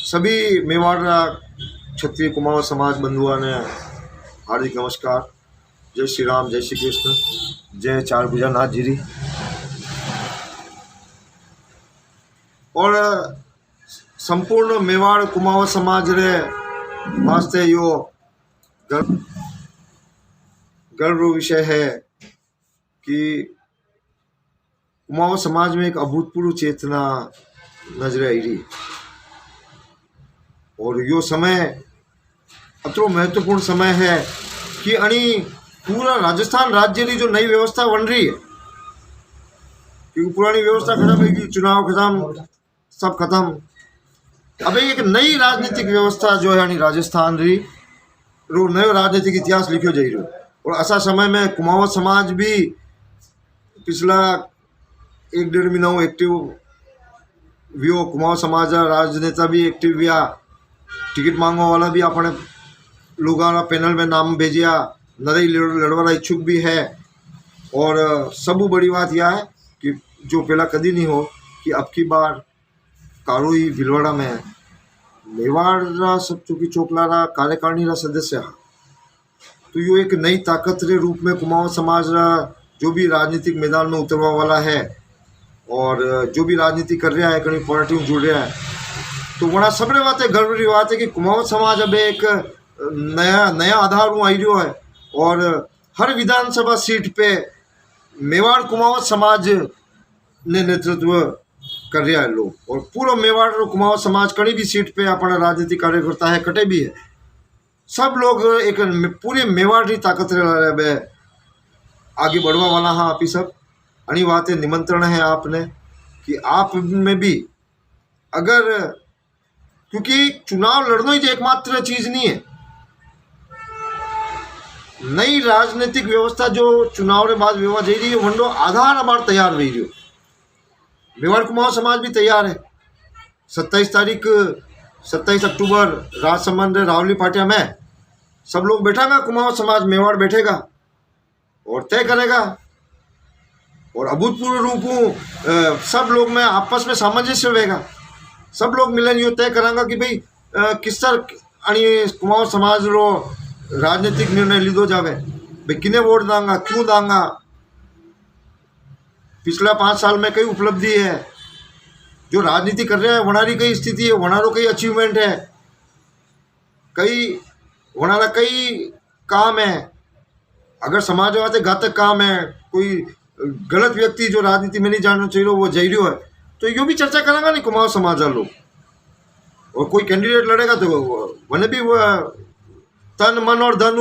सभी मेवाड़ क्षत्रिय कुमावत समाज बंधुओं ने हार्दिक नमस्कार। जय श्री राम, जय श्री कृष्ण, जय चार भुजा नाथ जीरी। और संपूर्ण मेवाड़ कुमावत समाज रे वास्ते यो गर्व विषय है कि कुमावत समाज में एक अभूतपूर्व चेतना नजर आई रही। और यो समय अतो महत्वपूर्ण समय है कि अणी पूरा राजस्थान राज्य की जो नई व्यवस्था बन रही है, क्योंकि पुरानी व्यवस्था खत्म होगी, चुनाव खत्म, सब खत्म। अब एक नई राजनीतिक व्यवस्था जो है राजस्थान री रो नयो राजनीतिक इतिहास लिखो जा रही। और ऐसा समय में कुमावत समाज भी पिछला 1-1.5 महीना एक्टिव वियो। कुमावत समाज राजनेता भी एक्टिव हुआ, टिकट मांगने वाला भी अपने लोगों पैनल में नाम भेजिया, लड़ाई लड़वाला इच्छुक भी है। और सब बड़ी बात यह है कि जो पहला कभी नहीं हो कि अब की बार कारोई भिलवाड़ा में मेवाड़ सब चूँकि चोकला कार्यकारिणी रा सदस्य है, तो यो एक नई ताकत रे रूप में कुमावत समाज जो भी राजनीतिक मैदान में उतरवा वाला है और जो भी राजनीति कर रहा है, कहीं पार्टी में जुड़ रहा है, तो वहाँ सबरे बात है, गर्व की बात है कि कुमावत समाज अब एक नया आधार में आई रहा है। और हर विधानसभा सीट पे मेवाड़ कुमावत समाज ने नेतृत्व कर रहा है लोग। और पूरा मेवाड़ कुमावत समाज कहीं भी सीट पे अपना राजनीतिक कार्यकर्ता है, कटे भी है, सब लोग एक पूरे मेवाड़ की ताकत रे आगे बढ़वा वाला। हाँ, आप ही सब अणी बात है, निमंत्रण है आपने कि आप में भी अगर, क्योंकि चुनाव लड़ना ही एकमात्र चीज नहीं है, नई राजनीतिक व्यवस्था जो चुनाव के बाद व्यवस्था जा रही है, वंडो आधार हमारा तैयार रही रही। मेवाड़ कुमावत समाज भी तैयार है। 27 अक्टूबर राजसमंद रावली पाटिया में सब लोग बैठेगा, कुमावत समाज मेवाड़ बैठेगा और तय करेगा। और अभूतपूर्व रूप सब लोग में आपस में सामंजस्य रहेगा, सब लोग मिलन यो तय करांगा कि भाई किस तरह कुमावत समाज रो राजनीतिक निर्णय लीधो जावे, भाई किने वोट दांगा, क्यों दांगा, पिछला 5 साल में कई उपलब्धि है, जो राजनीति कर रहे हैं वनारी कई स्थिति है, वनारो कई अचीवमेंट है, कई वनारा कई काम है। अगर समाज वास्ते घातक काम है, कोई गलत व्यक्ति जो राजनीति में नहीं जाना चाहिए वो जा रही है, तो यो भी चर्चा करेंगे नहीं कुमावत समाज लोग। और कोई कैंडिडेट लड़ेगा तो वने भी तन मन और धन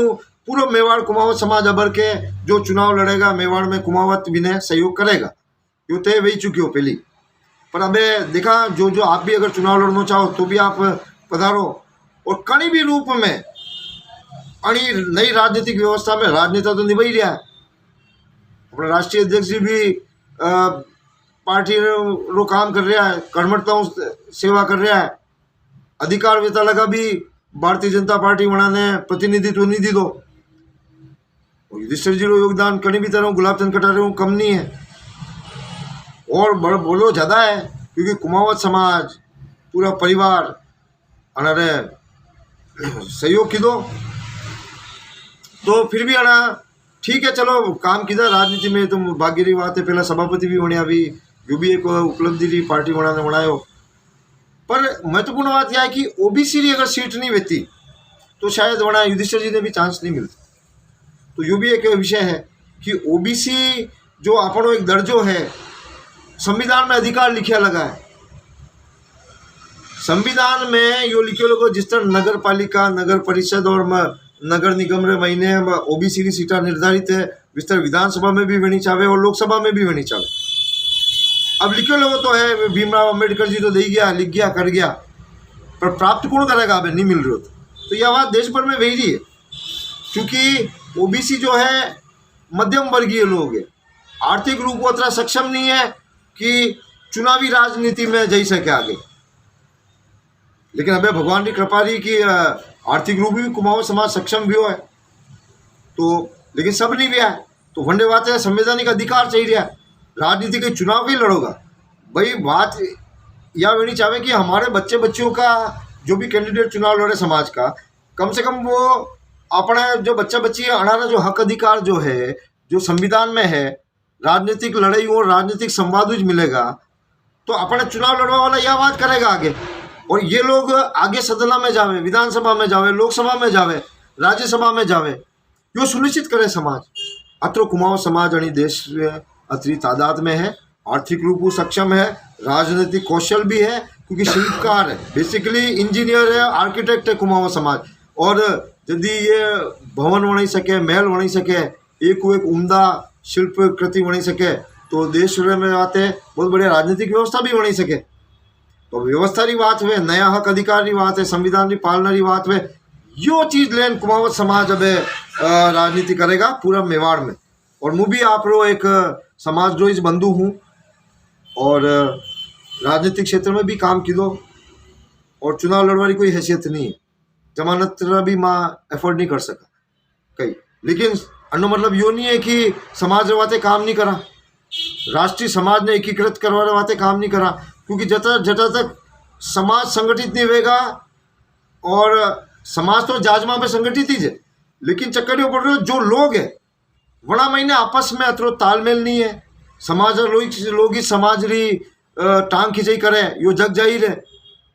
पूरा मेवाड़ कुमावत समाज अबर के जो चुनाव लड़ेगा मेवाड़ में कुमावत भी ने सहयोग करेगा, यो तय वही चुकी हो पहली। पर अबे देखा जो आप भी अगर चुनाव लड़ना चाहो तो भी आप पधारो। और कहीं भी रूप में अणी नई राजनीतिक व्यवस्था में राजनेता तो निभाई रहा है, अपना राष्ट्रीय अध्यक्ष जी भी पार्टी रो काम कर रहा है, कर्मठताओं सेवा कर रहा है, अधिकार वेता लगा भी भारतीय जनता पार्टी वहाँ ने प्रतिनिधित्व नहीं दी दो। युधिष्ठिर जी रो योगदान कहीं भी तरह गुलाब चंद कटारे कम नहीं है और बोलो ज़्यादा है, क्योंकि कुमावत समाज पूरा परिवार अनारे सहयोग की दो। तो फिर भी अना ठीक है, चलो काम किधर राजनीति में तुम भाग्य रही बात है, पहला सभापति भी बनिया भी, जो भी एक उपलब्धि रही पार्टी बनाने बनायो। पर महत्वपूर्ण बात यह है कि ओबीसी की अगर सीट नहीं बची तो शायद वहाँ युधिष्ठिर जी ने भी चांस नहीं मिलता। तो यो भी एक विषय है कि ओबीसी जो अपनो एक दर्जो है, संविधान में अधिकार लिखा लगा है, संविधान में यो लिखे लोग जिस तरह नगर पालिका, नगर परिषद और नगर निगम रे महीने ओबीसी की सीटा निर्धारित है, जिस तरह विधानसभा में भी बनी चाहे और लोकसभा में भी बनी चाहे। अब लिखे लोगों तो है, भीमराव अम्बेडकर जी तो दे गया, लिख गया, कर गया, पर प्राप्त कौन करेगा? अब नहीं मिल रही तो यह बात देश भर में वही रही है, क्योंकि ओबीसी जो है मध्यम वर्गीय लोग है, आर्थिक रूप में उतना सक्षम नहीं है कि चुनावी राजनीति में जा सके आगे। लेकिन अबे भगवान की कृपा रही कि आर्थिक रूप भी कुमावत समाज सक्षम भी हो है, तो लेकिन सब नहीं भी है। तो वनडे बात है, संवैधानिक अधिकार चाहिए, राजनीति के चुनाव ही लड़ोगा भाई। बात या भी नहीं चाहे कि हमारे बच्चे बच्चियों का जो भी कैंडिडेट चुनाव लड़े समाज का, कम से कम वो अपने जो बच्चा बच्ची अणाना जो हक अधिकार जो है, जो संविधान में है, राजनीतिक लड़ाई और राजनीतिक संवाद मिलेगा, तो अपने चुनाव लड़वा वाला यह बात करेगा आगे। और ये लोग आगे सदन में जावे, विधानसभा में जावे, लोकसभा में जावे, राज्यसभा में जावे, यो सुनिश्चित करे समाज। अत्रो कुमाऊं समाज आणि देश अतरी तादाद में है, आर्थिक रूप सक्षम है, राजनीतिक कौशल भी है, क्योंकि शिल्पकार है, बेसिकली इंजीनियर है, आर्किटेक्ट है कुमाऊं समाज। और यदि ये भवन वणी सके, महल वणी सके, एक उम्दा शिल्प कृति वणी सके, तो देश में आते बहुत बढ़िया राजनीतिक व्यवस्था भी वणी सके। तो व्यवस्था की बात हुए, नया हक अधिकार की बात है, संविधान की पालना की बात हुए, यो चीज़ लेन कुमावत समाज अब राजनीति करेगा पूरा मेवाड़ में। और मैं भी आप रो एक समाजद्रोही बंधु हूँ और राजनीतिक क्षेत्र में भी काम कीधो, और चुनाव लड़वारी कोई हैसियत नहीं है, जमानत भी माँ एफोर्ड नहीं कर सका कहीं। लेकिन अन्नो मतलब यो नहीं है कि समाज वाते काम नहीं करा, राष्ट्रीय समाज ने एकीकृत करवाने वाते काम नहीं करा, क्योंकि जटा तक समाज संगठित नहीं होगा, और समाज तो जाजमा पे संगठित ही है, लेकिन चक्कर ये पड़ रहे जो लोग है वड़ा महीने आपस में अतरो तालमेल नहीं है। समाज लोग ही समाज री टांग खिंचाई करे, यो जग जाहिर है।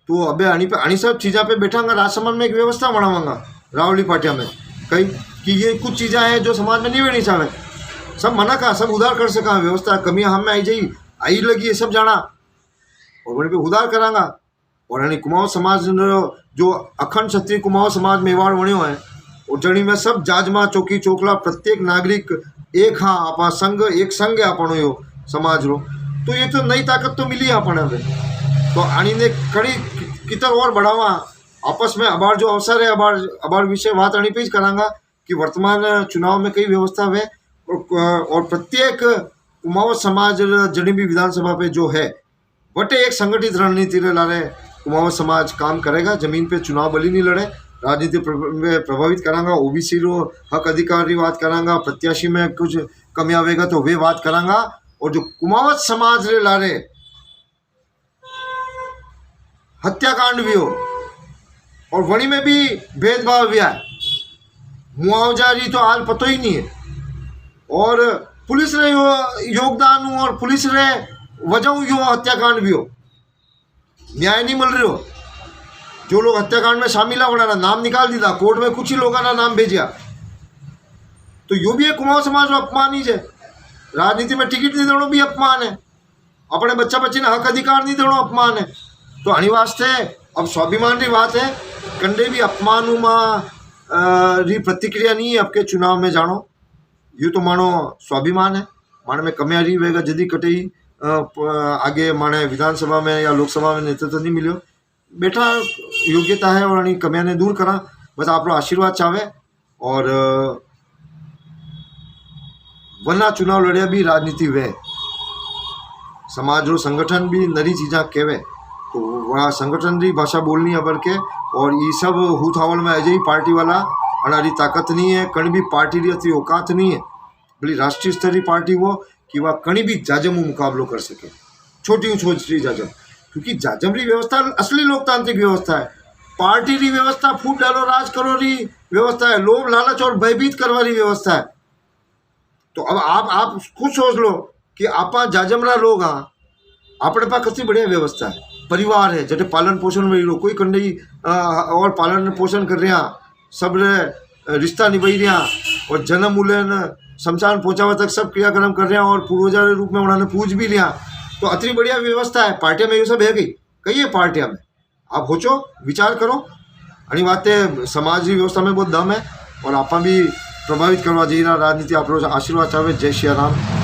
तो अबे अणी सब चीज़ा पे बैठांगा, राजसमंद में एक व्यवस्था बनावांगा रावली पाटिया में कहीं कि ये कुछ चीज़ें हैं जो समाज में नहीं होनी चाहे, सब मना का, सब उधार कर सका, व्यवस्था कमियां हम में आई लगी है, सब जाना और वहीं पे उधार करांगा। और यानी कुमाऊं समाज जो अखंड क्षत्रिय कुमाऊं समाज मेवाड़ वणियो है, और जड़ी में सब जाजमा चौकी चोकला प्रत्येक नागरिक एक, हाँ आपा संघ एक संघ है आपणो यो समाज रो। तो ये तो नई ताकत तो मिली अपने हमें, तो आनी ने कड़ी कितर और बढ़ावा आपस में। अबार जो अवसर है, अबार विषय बात आनी पे करांगा कि वर्तमान चुनाव में कई व्यवस्था है, और प्रत्येक कुमाऊं समाज जड़ी भी विधानसभा पे जो है बटे एक संगठित रणनीति लारे कुमाऊं समाज काम करेगा। जमीन पे चुनाव बली नहीं लड़े, राजनीति में प्रभावित करांगा, ओबीसी रो हक अधिकार की बात करांगा, प्रत्याशी में कुछ कमी आवेगा तो वे बात करांगा। और जो कुमावत समाज रे लारे हत्याकांड भी हो, और वणी में भी भेदभाव भी है, मुआवजा री तो हाल पतो ही नहीं है, और पुलिस रे योगदान हो, और पुलिस रे वजह यो हत्याकांड भी हो, न्याय नहीं मिल रही हो। जो लोग हत्याकांड में शामिल है उन्होंने नाम निकाल दिया, कोर्ट में कुछ ही लोगों का नाम भेजा, तो यो भी एक कुमाऊं समाज का अपमान ही है। राजनीति में टिकट नहीं देना भी अपमान है, अपने बच्चा बच्ची ने हक अधिकार नहीं देना अपमान है। तो आनी वास्ते अब स्वाभिमान की बात है, कंडे भी अपमान री प्रतिक्रिया नहीं है आपके चुनाव में जानो, ये तो मानो स्वाभिमान है, माने में कमियां रही वेगा जदी कटे आगे माने विधानसभा में या लोकसभा में नेतृत्व नहीं मिलो, बेटा योग्यता है और कमियां ने दूर करा, बस आप लोग आशीर्वाद चाहे। और वरना चुनाव लड़िया भी राजनीति वे समाज रो संगठन भी नरी चीज़ा कहवे, तो वह संगठन की भाषा बोलनी अबर के। और ये सब हूथ हावल में अजय पार्टी वाला अनारी ताकत नहीं है, कहीं भी पार्टी री अति औकात नहीं है, भली राष्ट्रीय स्तर की पार्टी वो कि वह कहीं भी जाजम मुकाबलो कर सके, छोटी छोटी जाजम, क्योंकि जाजम री व्यवस्था असली लोकतांत्रिक व्यवस्था है। पार्टी री व्यवस्था फूट डालो राज करो री व्यवस्था है, लोभ लालच और भयभीत करवा रही व्यवस्था है। तो अब आप खुद सोच लो कि आप जाजमरा लोग हाँ, अपने पास कितनी बढ़िया व्यवस्था है, परिवार है जटे पालन पोषण में लो, कोई कंडई और पालन पोषण कर रहा, सब रिश्ता निभाई रहा, और जन्म मूल्यन शमशान पहुँचावा तक सब क्रियाक्रम कर रहा, और पूर्वजा के रूप में उन्होंने पूज भी लिया। तो अतनी बढ़िया व्यवस्था है, पार्टियां में ये सब है गई कही है पार्टियां में, आप सोचो विचार करो। अनी बातें समाज की व्यवस्था में बहुत दम है, और आप भी प्रभावित करवा जी राजनीति आप लोग आशीर्वाद चाहे। जय श्री राम।